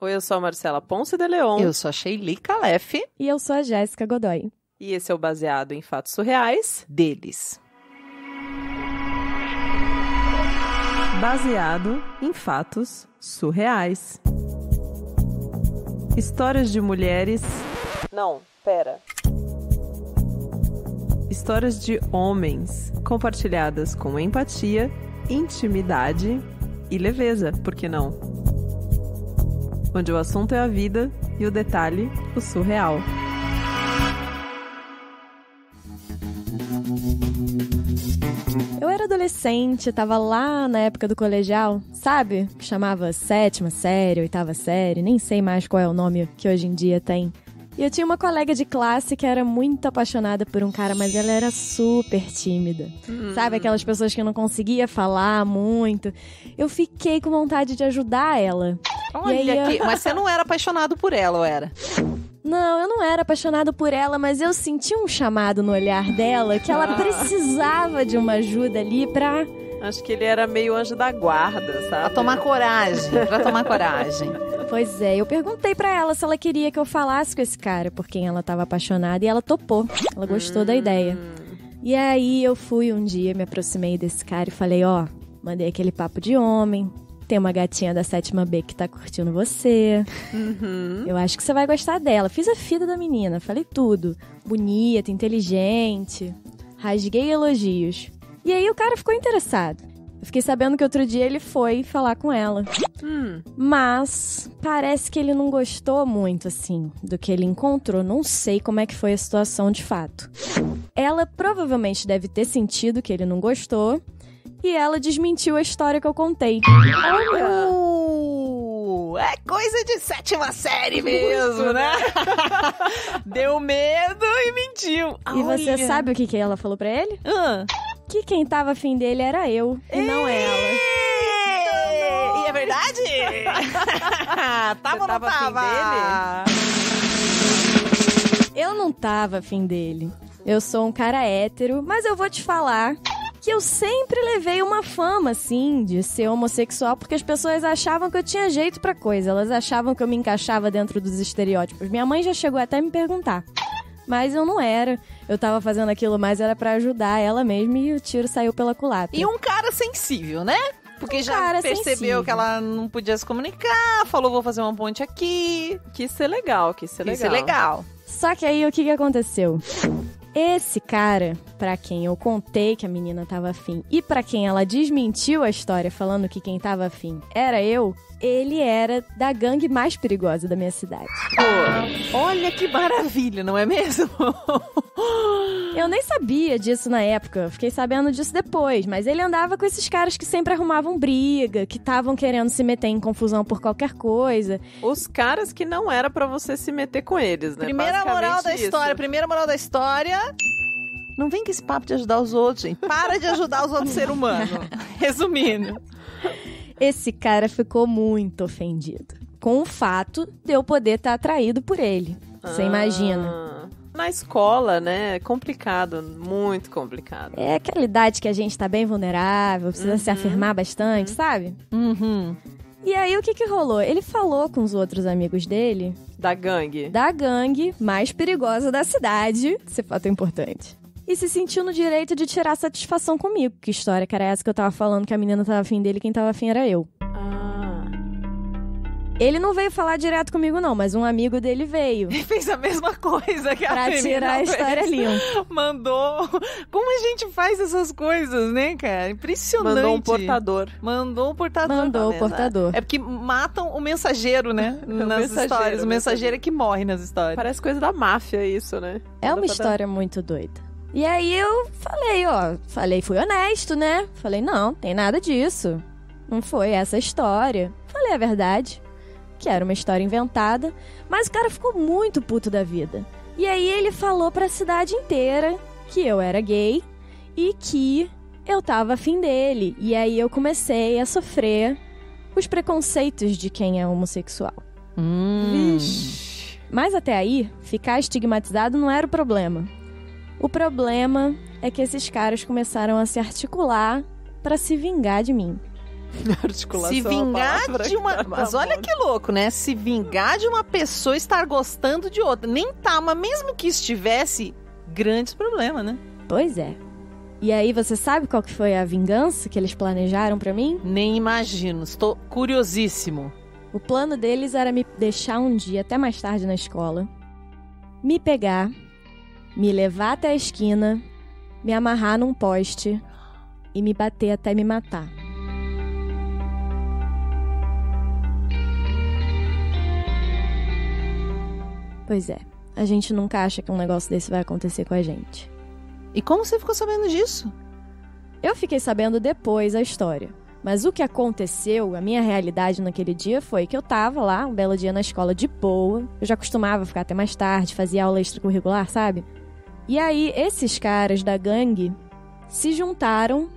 Oi, eu sou a Marcela Ponce de Leon. Eu sou a Sheili Calef. E eu sou a Jéssica Godoy. E esse é o Baseado em Fatos Surreais deles. Baseado em fatos surreais. Histórias de mulheres... Não, pera. Histórias de homens compartilhadas com empatia, intimidade e leveza, por que não? Onde o assunto é a vida e o detalhe, o surreal. Eu era adolescente, tava lá na época do colegial, sabe? Que chamava 7ª série, 8ª série, nem sei mais qual é o nome que hoje em dia tem. E eu tinha uma colega de classe que era muito apaixonada por um cara, mas ela era super tímida. Sabe, aquelas pessoas que não conseguia falar muito. Eu fiquei com vontade de ajudar ela. Olha aqui, mas você não era apaixonado por ela, ou era? Não, eu não era apaixonado por ela, mas eu senti um chamado no olhar dela que ela precisava de uma ajuda ali pra... Acho que ele era meio anjo da guarda, sabe? Pra tomar coragem. Pois é, eu perguntei pra ela se ela queria que eu falasse com esse cara por quem ela tava apaixonada e ela topou. Ela gostou da ideia. E aí eu fui um dia, me aproximei desse cara e falei, mandei aquele papo de homem. Tem uma gatinha da 7ª B que tá curtindo você. Eu acho que você vai gostar dela. Fiz a vida da menina, falei tudo. Bonita, inteligente. Rasguei elogios. E aí o cara ficou interessado. Eu fiquei sabendo que outro dia ele foi falar com ela. Mas parece que ele não gostou muito, assim, do que ele encontrou. Não sei como é que foi a situação de fato. Ela provavelmente deve ter sentido que ele não gostou. E ela desmentiu a história que eu contei. É coisa de 7ª série mesmo, né? Deu medo e mentiu. E você sabe o que ela falou pra ele? Que quem tava afim dele era eu, e não ela. E é verdade? Tava ou não tava? Afim dele? Eu não tava afim dele. Eu sou um cara hétero, mas eu vou te falar que eu sempre levei uma fama, assim, de ser homossexual, porque as pessoas achavam que eu tinha jeito pra coisa. Elas achavam que eu me encaixava dentro dos estereótipos. Minha mãe já chegou até a me perguntar. Mas eu não era. Eu tava fazendo aquilo mais era pra ajudar ela mesma e o tiro saiu pela culatra. E um cara sensível, né? Porque já percebeu sensível. Que ela não podia se comunicar, falou, vou fazer uma ponte aqui. Quis ser legal. Só que aí, o que aconteceu? Esse cara, pra quem eu contei que a menina tava afim e pra quem ela desmentiu a história falando que quem tava afim era eu, ele era da gangue mais perigosa da minha cidade. Pô, olha que maravilha, não é mesmo? Eu nem sabia disso na época, fiquei sabendo disso depois, mas ele andava com esses caras que sempre arrumavam briga, que estavam querendo se meter em confusão por qualquer coisa. Os caras que não era pra você se meter com eles, né? Primeira moral da história, não vem com esse papo de ajudar os outros, gente. Para de ajudar os outros seres humanos. Resumindo. Esse cara ficou muito ofendido com o fato de eu poder estar atraído por ele. Você imagina? Na escola, né? É complicado, muito complicado. É aquela idade que a gente tá bem vulnerável, precisa se afirmar bastante, sabe? E aí, o que rolou? Ele falou com os outros amigos dele... Da gangue mais perigosa da cidade. Esse fato é importante. E se sentiu no direito de tirar satisfação comigo. Que história que era essa que eu tava falando que a menina tava afim dele e quem tava afim era eu. Ele não veio falar direto comigo, não, mas um amigo dele veio. Ele fez a mesma coisa que a menina pra tirar a história limpa. Mandou. Como a gente faz essas coisas, né, cara? Impressionante. Mandou um portador. Mandou o portador. É porque matam o mensageiro, né? Nas histórias. O mensageiro é que morre nas histórias. Parece coisa da máfia isso, né? É uma história muito doida. E aí eu falei, fui honesto, né? Falei, não, tem nada disso. Não foi essa história. Falei a verdade. Que era uma história inventada, mas o cara ficou muito puto da vida. E aí ele falou pra cidade inteira que eu era gay e que eu tava afim dele. E aí eu comecei a sofrer os preconceitos de quem é homossexual. Vixe. Mas até aí, ficar estigmatizado não era o problema. O problema é que esses caras começaram a se articular pra se vingar de mim. Articulação, Se vingar de uma... tá Mas olha que louco, né? Se vingar de uma pessoa estar gostando de outra. Nem tá, mas mesmo que estivesse, grandes problemas, né? Pois é. E aí, você sabe qual que foi a vingança que eles planejaram pra mim? Nem imagino. Estou curiosíssimo. O plano deles era me deixar um dia até mais tarde na escola, me pegar, me levar até a esquina, me amarrar num poste e me bater até me matar. Pois é, a gente nunca acha que um negócio desse vai acontecer com a gente. E como você ficou sabendo disso? Eu fiquei sabendo depois a história. Mas o que aconteceu, a minha realidade naquele dia foi que eu tava lá, um belo dia na escola de boa. Eu já costumava ficar até mais tarde, fazia aula extracurricular, sabe? E aí, esses caras da gangue se juntaram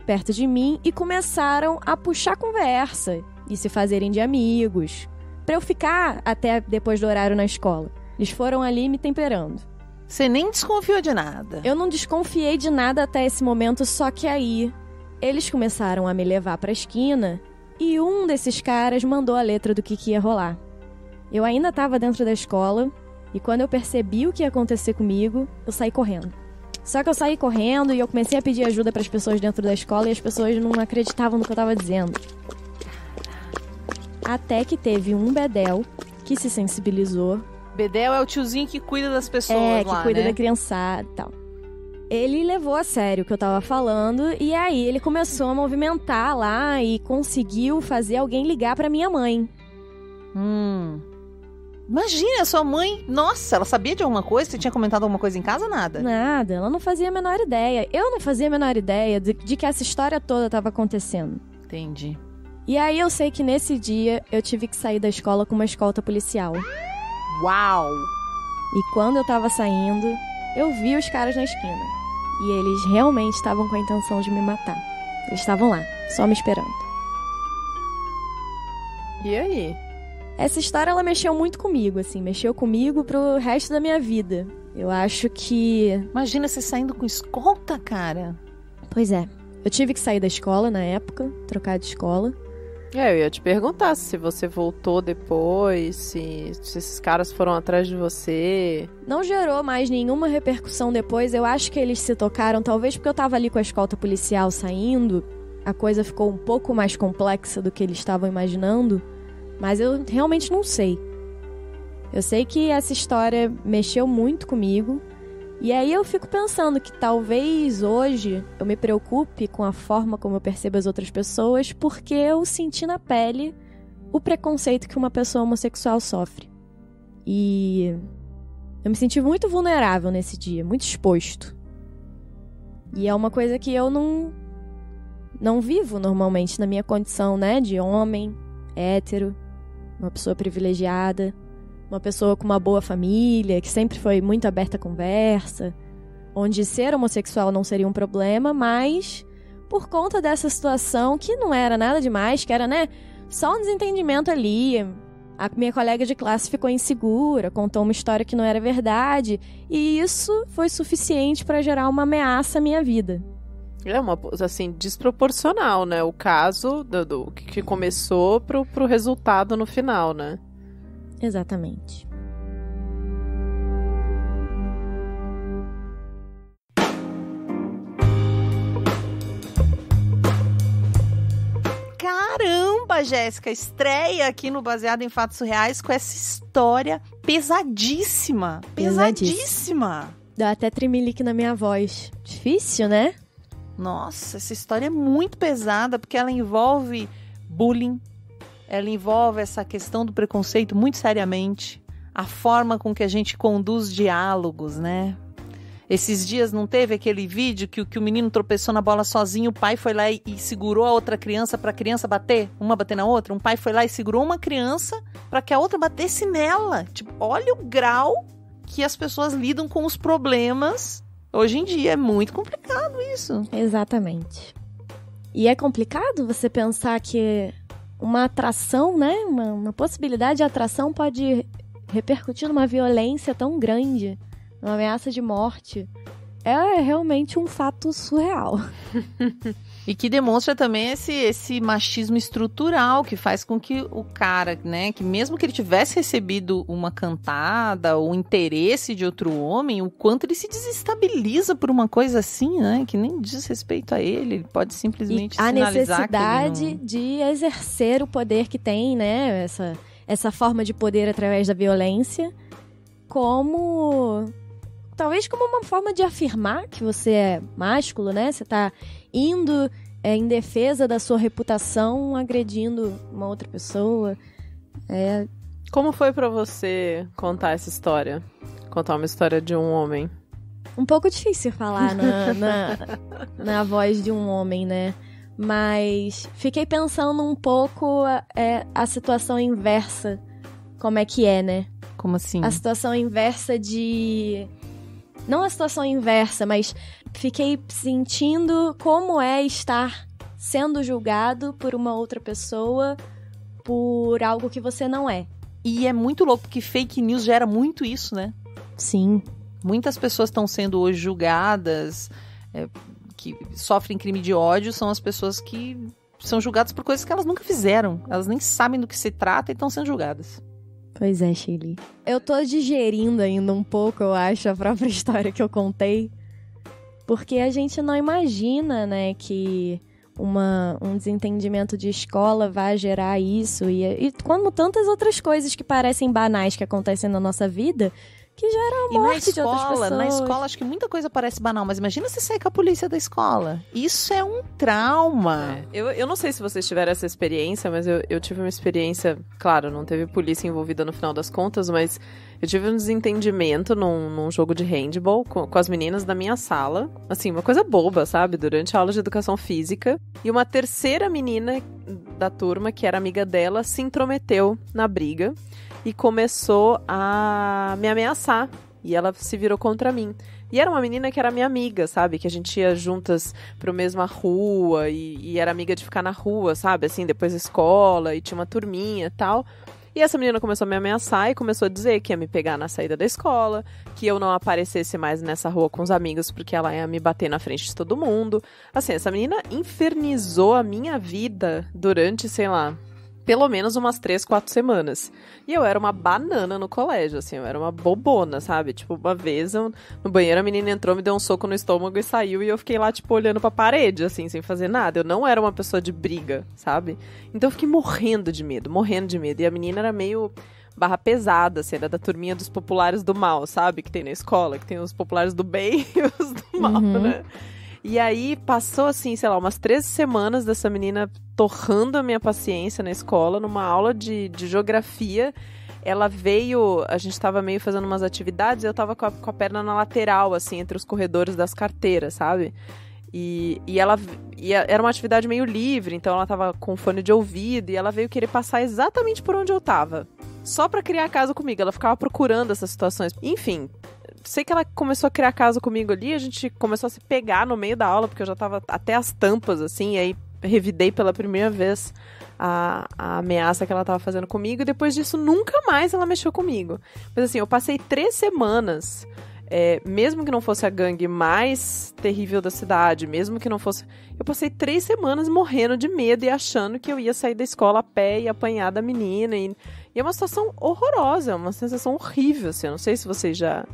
perto de mim e começaram a puxar conversa e se fazerem de amigos, pra eu ficar até depois do horário na escola. Eles foram ali me temperando. Você nem desconfiou de nada? Eu não desconfiei de nada até esse momento, só que aí eles começaram a me levar pra esquina e um desses caras mandou a letra do que ia rolar. Eu ainda tava dentro da escola e quando eu percebi o que ia acontecer comigo, eu saí correndo. Só que eu saí correndo e eu comecei a pedir ajuda pras pessoas dentro da escola e as pessoas não acreditavam no que eu tava dizendo. Até que teve um bedel que se sensibilizou. Bedel é o tiozinho que cuida das pessoas lá, que cuida né? da criançada e tal. Ele levou a sério o que eu tava falando e aí ele começou a movimentar lá e conseguiu fazer alguém ligar pra minha mãe. Imagina, a sua mãe... Nossa, ela sabia de alguma coisa? Você tinha comentado alguma coisa em casa? Nada? Nada, ela não fazia a menor ideia. Eu não fazia a menor ideia de que essa história toda tava acontecendo. Entendi. E aí eu sei que nesse dia eu tive que sair da escola com uma escolta policial. Uau! E quando eu tava saindo, eu vi os caras na esquina. E eles realmente estavam com a intenção de me matar. Eles estavam lá, só me esperando. E aí? Essa história, ela mexeu muito comigo, assim. Mexeu comigo pro resto da minha vida. Eu acho que... Imagina você saindo com escolta, cara. Pois é. Eu tive que sair da escola na época, trocar de escola. Eu ia te perguntar se você voltou depois, se esses caras foram atrás de você. Não gerou mais nenhuma repercussão depois. Eu acho que eles se tocaram, talvez porque eu tava ali com a escolta policial saindo. A coisa ficou um pouco mais complexa do que eles estavam imaginando. Mas eu realmente não sei. Eu sei que essa história mexeu muito comigo. E aí eu fico pensando que talvez hoje eu me preocupe com a forma como eu percebo as outras pessoas, porque eu senti na pele o preconceito que uma pessoa homossexual sofre. E eu me senti muito vulnerável nesse dia, muito exposto. E é uma coisa que eu não vivo normalmente na minha condição, né, de homem, hétero, uma pessoa privilegiada. Uma pessoa com uma boa família, que sempre foi muito aberta à conversa, onde ser homossexual não seria um problema, mas por conta dessa situação, que não era nada demais, que era, né, só um desentendimento ali. A minha colega de classe ficou insegura, contou uma história que não era verdade, e isso foi suficiente para gerar uma ameaça à minha vida. É uma, assim, desproporcional, né? O caso do que começou pro resultado no final, né? Exatamente. Caramba, Jéssica, estreia aqui no Baseado em Fatos Reais com essa história pesadíssima. Pesadíssima. Dá até tremelique na minha voz. Difícil, né? Nossa, essa história é muito pesada porque ela envolve bullying. Ela envolve essa questão do preconceito muito seriamente. A forma com que a gente conduz diálogos, né? Esses dias não teve aquele vídeo que o menino tropeçou na bola sozinho, o pai foi lá e segurou a outra criança para a criança bater, uma bater na outra? Um pai foi lá e segurou uma criança para que a outra batesse nela. Tipo, olha o grau que as pessoas lidam com os problemas hoje em dia. É muito complicado isso. Exatamente. E é complicado você pensar que uma atração, né? Uma possibilidade de atração pode repercutir numa violência tão grande, uma ameaça de morte. É realmente um fato surreal. E que demonstra também esse machismo estrutural que faz com que o cara, né, que mesmo que ele tivesse recebido uma cantada ou interesse de outro homem, o quanto ele se desestabiliza por uma coisa assim, né, que nem diz respeito a ele, ele pode simplesmente sinalizar a necessidade que ele não... de exercer o poder que tem, né, essa forma de poder através da violência, talvez como uma forma de afirmar que você é másculo, né? Você tá indo em defesa da sua reputação, agredindo uma outra pessoa. Como foi pra você contar essa história? Contar uma história de um homem? Um pouco difícil falar na voz de um homem, né? Mas fiquei pensando um pouco a situação inversa. Como é que é, né? Como assim? A situação inversa de... Não a situação inversa, mas fiquei sentindo como é estar sendo julgado por uma outra pessoa por algo que você não é. E é muito louco, porque fake news gera muito isso, né? Sim. Muitas pessoas estão sendo hoje julgadas, que sofrem crime de ódio, são as pessoas que são julgadas por coisas que elas nunca fizeram. Elas nem sabem do que se trata e estão sendo julgadas. Pois é, Shirley. Eu tô digerindo ainda um pouco, eu acho, a própria história que eu contei. Porque a gente não imagina, né, que um desentendimento de escola vai gerar isso. E como tantas outras coisas que parecem banais que acontecem na nossa vida, que geram a morte de outras pessoas. Na escola, acho que muita coisa parece banal, mas imagina você sair com a polícia da escola. Isso é um trauma. Eu não sei se vocês tiveram essa experiência, mas eu tive uma experiência, claro, não teve polícia envolvida no final das contas, mas eu tive um desentendimento num jogo de handball com as meninas da minha sala. Assim, uma coisa boba, sabe? Durante a aula de educação física. E uma terceira menina da turma, que era amiga dela, se intrometeu na briga e começou a me ameaçar. E ela se virou contra mim. E era uma menina que era minha amiga, sabe? Que a gente ia juntas pra mesma rua e era amiga de ficar na rua, sabe? Assim, depois da escola e tinha uma turminha e tal. E essa menina começou a me ameaçar e começou a dizer que ia me pegar na saída da escola, que eu não aparecesse mais nessa rua com os amigos porque ela ia me bater na frente de todo mundo. Assim, essa menina infernizou a minha vida durante, sei lá, pelo menos umas 3, 4 semanas. E eu era uma banana no colégio, assim, eu era uma bobona, sabe? Tipo, uma vez no banheiro a menina entrou, me deu um soco no estômago e saiu, e eu fiquei lá, tipo, olhando pra parede, assim, sem fazer nada. Eu não era uma pessoa de briga, sabe? Então eu fiquei morrendo de medo. E a menina era meio barra pesada, assim, era da turminha dos populares do mal, sabe? Que tem na escola, que tem os populares do bem e os do mal, né? E aí passou, assim, sei lá, umas 13 semanas dessa menina torrando a minha paciência na escola, numa aula de geografia. Ela veio, a gente tava meio fazendo umas atividades e eu tava com a perna na lateral, assim, entre os corredores das carteiras, sabe? E era uma atividade meio livre, então ela tava com fone de ouvido e ela veio querer passar exatamente por onde eu tava. Só pra criar caso comigo, ela ficava procurando essas situações. Enfim, sei que ela começou a criar caso comigo ali, a gente começou a se pegar no meio da aula, porque eu já tava até as tampas, assim, e aí revidei pela primeira vez a ameaça que ela tava fazendo comigo, e depois disso nunca mais ela mexeu comigo. Mas assim, eu passei 3 semanas, mesmo que não fosse a gangue mais terrível da cidade, mesmo que não fosse... Eu passei 3 semanas morrendo de medo e achando que eu ia sair da escola a pé e apanhar da menina, e é uma situação horrorosa, é uma sensação horrível, assim, eu não sei se vocês já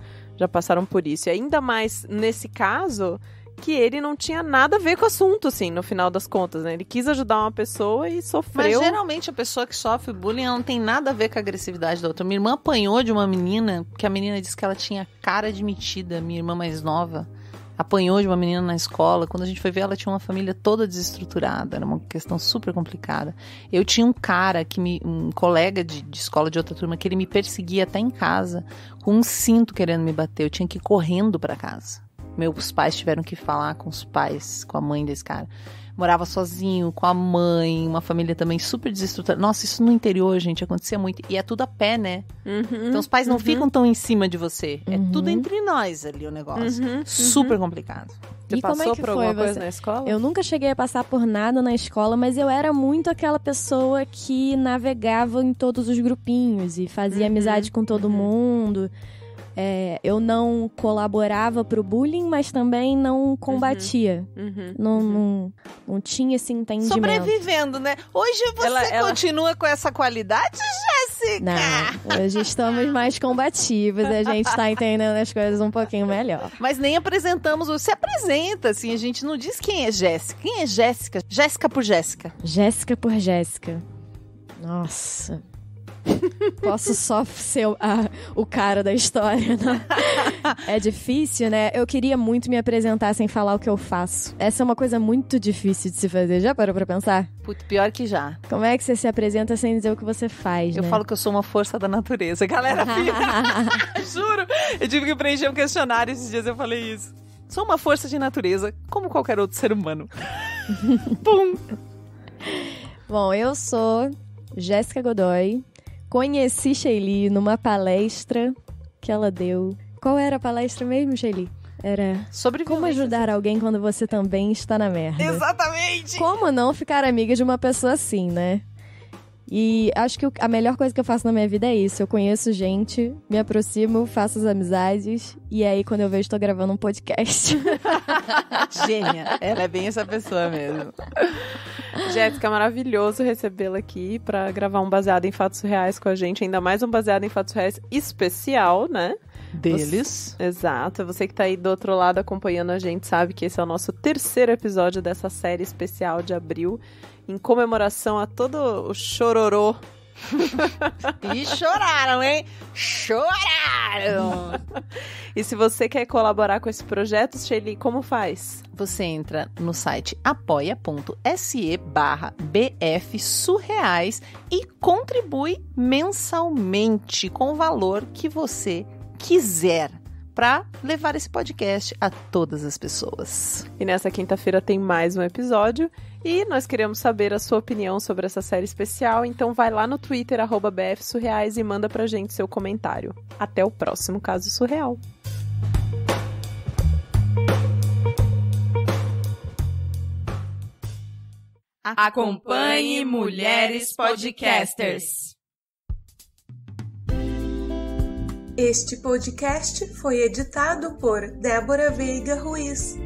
passaram por isso. E ainda mais nesse caso, que ele não tinha nada a ver com o assunto, assim, no final das contas, né? Ele quis ajudar uma pessoa e sofreu. Mas geralmente a pessoa que sofre bullying não tem nada a ver com a agressividade da outra. Minha irmã apanhou de uma menina, que a menina disse que ela tinha cara de metida, minha irmã mais nova. Apanhou de uma menina na escola. Quando a gente foi ver, ela tinha uma família toda desestruturada. Era uma questão super complicada. Eu tinha um cara, um colega de escola de outra turma, que ele me perseguia até em casa, com um cinto querendo me bater. Eu tinha que ir correndo pra casa. Meus pais tiveram que falar com os pais, com a mãe desse cara. Morava sozinho, com a mãe, uma família também super desestruturada. Nossa, isso no interior, gente, acontecia muito. E é tudo a pé, né? Então os pais não ficam tão em cima de você. É tudo entre nós ali o negócio. Super complicado. Você passou por alguma coisa na escola? Eu nunca cheguei a passar por nada na escola, mas eu era muito aquela pessoa que navegava em todos os grupinhos e fazia amizade com todo mundo. eu não colaborava pro bullying, mas também não combatia. Não tinha esse entendimento. Sobrevivendo, né? Hoje você continua com essa qualidade, Jéssica? Não, hoje estamos mais combativos, a gente tá entendendo as coisas um pouquinho melhor. Mas nem apresentamos, você apresenta, assim, a gente não diz quem é Jéssica. Quem é Jéssica? Jéssica por Jéssica. Jéssica por Jéssica. Nossa... Posso só ser o cara da história, né? É difícil, né? Eu queria muito me apresentar sem falar o que eu faço. Essa é uma coisa muito difícil de se fazer. Já parou pra pensar? Putz, pior que já. Como é que você se apresenta sem dizer o que você faz, Eu né? falo que eu sou uma força da natureza. Galera, juro! Eu tive que preencher um questionário esses dias, eu falei isso. Sou uma força de natureza, como qualquer outro ser humano. Pum! Bom, eu sou Jéssica Godoy. Conheci Sheili numa palestra que ela deu. Qual era a palestra mesmo, Sheili? Era sobre como ajudar alguém quando você também está na merda. Exatamente! Como não ficar amiga de uma pessoa assim, né? E acho que a melhor coisa que eu faço na minha vida é isso. Eu conheço gente, me aproximo, faço as amizades. E aí, quando eu vejo, estou gravando um podcast. Gênia! Ela é bem essa pessoa mesmo. Jéssica, maravilhoso recebê-la aqui pra gravar um baseado em fatos reais com a gente. Ainda mais um baseado em fatos reais especial, né? Deles. Exato. Você que tá aí do outro lado acompanhando a gente sabe que esse é o nosso 3º episódio dessa série especial de abril, em comemoração a todo o chororô. E choraram, hein? Choraram! E se você quer colaborar com esse projeto, Sheili, como faz? Você entra no site apoia.se/bfsurreais e contribui mensalmente com o valor que você quiser para levar esse podcast a todas as pessoas. E nessa quinta-feira tem mais um episódio e nós queremos saber a sua opinião sobre essa série especial, então vai lá no Twitter, @bfsurreais e manda pra gente seu comentário. Até o próximo Caso Surreal. Acompanhe Mulheres Podcasters. Este podcast foi editado por Débora Veiga Ruiz.